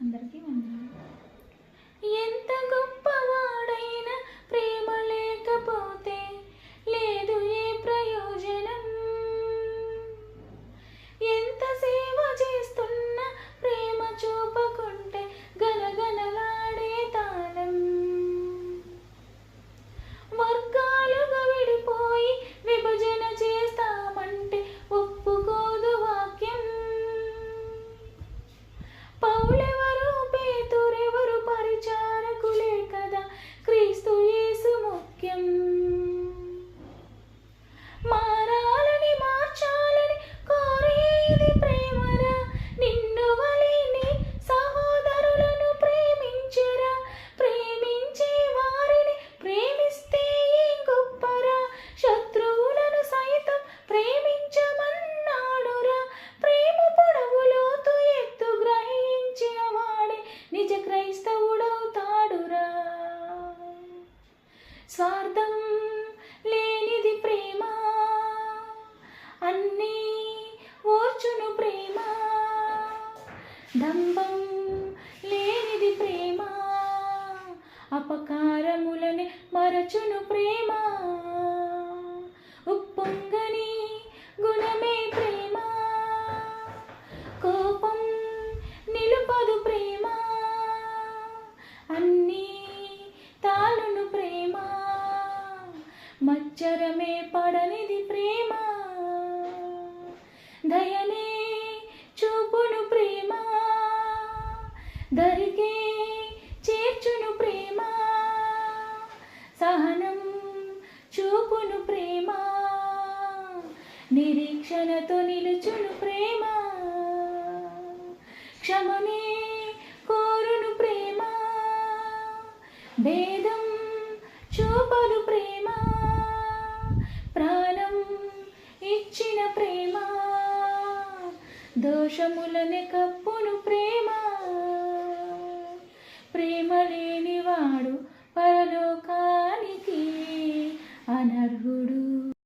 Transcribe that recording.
అందరికీ వందనాలు. ఎంత గొప్పవాడైనా ప్రేమ లేకపోతే లేదు ఏ ప్రయోజనం. ఎంత సేవ చేస్తున్నా ప్రేమ చూపకుంటే గలగలలాడే తాళం. వర్గాలుగా విడిపోయి విభజన చేస్తామంటే ఒప్పుకోదు వాక్యం. పౌలెవరు పేతురెవరు పరిచారకులే కదా, క్రీస్తు యేసు ముఖ్యం. మారాలని మార్చాలని కోరేది ప్రేమరా, నిన్ను వలెనే సహోదరులను ప్రేమించరా. ప్రేమించే వారిని ప్రేమిస్తే ఏం గొప్పరా, శత్రువులను సైతం ప్రేమించమన్నాడురా. ప్రేమ పొడవు లోతు ఎత్తు గ్రహించిన వాడే నిజ క్రైస్తవుడవుతాడురా. స్వార్థం లేనిది ప్రేమ, అన్నీ ఓర్చును ప్రేమ. దంభం లేనిది ప్రేమ, అపకారములని మరచును ప్రేమ. ఉప్పొంగని గుణమే ప్రేమ, కోపం నిలుపదు ప్రేమ. అన్నీ తాళును ప్రేమ, మచ్చరమే పడనిది ప్రేమ. దయనే చూపును ప్రేమ, దరికే చేర్చును ప్రేమ. సహనం చూపును ప్రేమ, నిరీక్షణతో నిలుచును ప్రేమ. క్షమనే కోరును ప్రేమ, భేదం చూపదు ప్రేమ. ప్రాణం ఇచ్చిన ప్రేమ, దోషములనే కప్పును ప్రేమ. ప్రేమ లేనివాడు